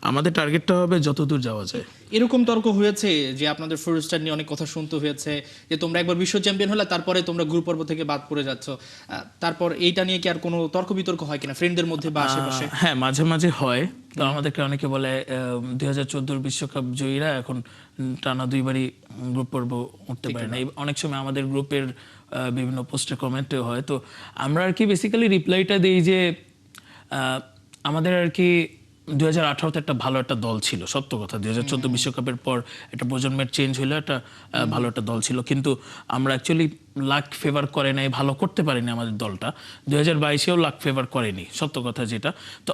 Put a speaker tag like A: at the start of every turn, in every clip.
A: আমাদের টার্গেটটা হবে যতদূর যাওয়া যায়।
B: এরকম তর্ক হয়েছে যে আপনাদের ফোরস্টার নিয়ে অনেক কথা শুনতে হয়েছে যে তোমরা একবার বিশ্ব চ্যাম্পিয়ন হলে তারপরে তোমরা গ্রুপ পর্ব থেকে বাদ পড়ে যাচ্ছ, তারপর এইটা নিয়ে কি আর কোনো তর্ক বিতর্ক হয় কিনা ফ্রেন্ডদের মধ্যে বা আশেপাশে?
A: হ্যাঁ, মাঝে মাঝে হয়। তো আমাদেরকে অনেকে বলে 2014 বিশ্বকাপ জয়ীরা এখন টানা দুইবারই গ্রুপ পর্ব উঠতে পারে না। অনেক সময় আমাদের গ্রুপের বিভিন্ন পোস্টে কমেন্টে হয়। তো আমরা আর কি বেসিক্যালি রিপ্লাইটা দিই যে আমাদের আর কি 2018তে একটা ভালো একটা দল ছিল, সত্য কথা। 2014 বিশ্বকাপের পর একটা প্রজন্মের চেঞ্জ হলো, একটা ভালো একটা দল ছিল, কিন্তু আমরা অ্যাকচুয়ালি লাক ফেভার করে নাই, ভালো করতে পারিনি আমাদের দলটা। 2022-এও লাক ফেভার করেনি, সত্য কথা যেটা। তো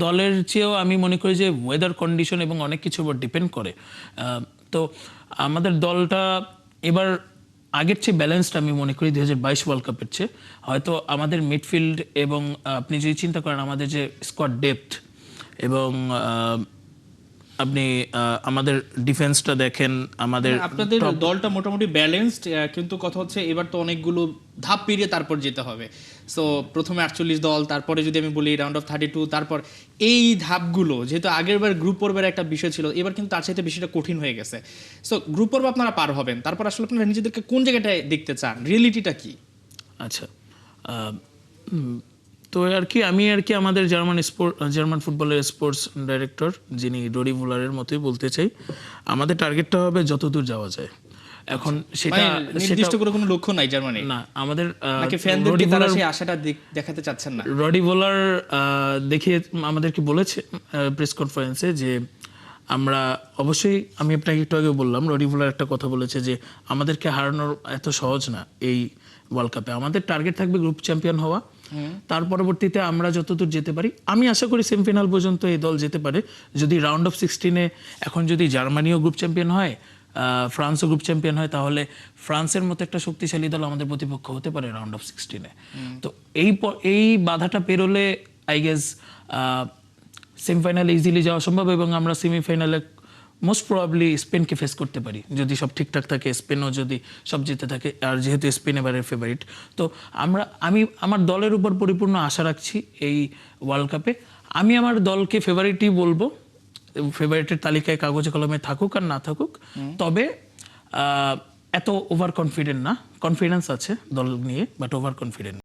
A: দলের চেয়েও আমি মনে করি যে ওয়েদার কন্ডিশন এবং অনেক কিছুর উপর ডিপেন্ড করে। তো আমাদের দলটা এবার আগের চেয়ে ব্যালেন্সড আমি মনে করি 2022 ওয়ার্ল্ড কাপের চেয়ে। হয়তো আমাদের মিডফিল্ড এবং আপনি যদি চিন্তা করেন আমাদের যে স্কোয়াড ডেপথ এবং আপনি আমাদের ডিফেন্সটা দেখেন, আমাদের
B: আপনাদের দলটা মোটামুটি ব্যালেন্সড, কিন্তু কথা হচ্ছে এবার তো অনেকগুলো ধাপ পেরিয়ে তারপর যেতে হবে। সো প্রথমে 48 দল, তারপরে যদি আমি বলি রাউন্ড অফ 32, তারপর এই ধাপগুলো যেহেতু আগেরবার গ্রুপ পর্বের একটা বিষয় ছিল, এবার কিন্তু তার চাইতে বিষয়টা কঠিন হয়ে গেছে। সো গ্রুপ পর্ব আপনারা পার হবেন, তারপর আসলে আপনারা নিজেদেরকে কোন জায়গাটায় দেখতে চান, রিয়েলিটিটা কি?
A: আচ্ছা, তো আর কি আমি আর কি আমাদের জার্মান ফুটবলের স্পোর্টস ডাইরেক্টর যিনি রডি ভুলারের মতোই বলতে চাই, আমাদের টার্গেটটা হবে যতদূর যাওয়া যায়। এখন সেটা
B: নির্দিষ্ট করে কোনো লক্ষ্য নাই জার্মানি
A: না, আমাদের
B: নাকি ফ্যানদেরকে তারা সেই আশাটা দেখাতে চাচ্ছেন না?
A: রডি ভোলার দেখিয়ে আমাদেরকে বলেছে প্রেস কনফারেন্সে যে আমরা অবশ্যই, আমি আপনাকে একটু আগে বললাম, রডি ভোলার একটা কথা বলেছে যে আমাদেরকে হারানো এত সহজ না এই ওয়ার্ল্ড কাপে। আমাদের টার্গেট থাকবে গ্রুপ চ্যাম্পিয়ন হওয়া, তার পরবর্তীতে আমরা যতদূর যেতে পারি। আমি আশা করি সেমিফাইনাল পর্যন্ত এই দল যেতে পারে। যদি রাউন্ড অফ 16-এ এখন যদি জার্মানিও গ্রুপ চ্যাম্পিয়ন হয়, ফ্রান্সও গ্রুপ চ্যাম্পিয়ন হয়, তাহলে ফ্রান্সের মতো একটা শক্তিশালী দল আমাদের প্রতিপক্ষ হতে পারে রাউন্ড অফ 16-এ। তো এই বাধাটা পেরোলে আই গেস সেমিফাইনালে ইজিলি যাওয়া সম্ভব এবং আমরা সেমিফাইনালে মোস্ট প্রবাবলি স্পেনকে ফেস করতে পারি যদি সব ঠিকঠাক থাকে, স্পেনও যদি সব জিতে থাকে। আর যেহেতু স্পেন এবারের ফেভারিট, তো আমি আমার দলের উপর পরিপূর্ণ আশা রাখছি এই ওয়ার্ল্ড কাপে। আমি আমার দলকে ফেভারিটই বলবো, ফেভারিটের তালিকায় কাগজে কলমে থাকুক আর না থাকুক। তবে এত ওভার কনফিডেন্ট না, কনফিডেন্স আছে দল নিয়ে, বাট ওভার কনফিডেন্ট।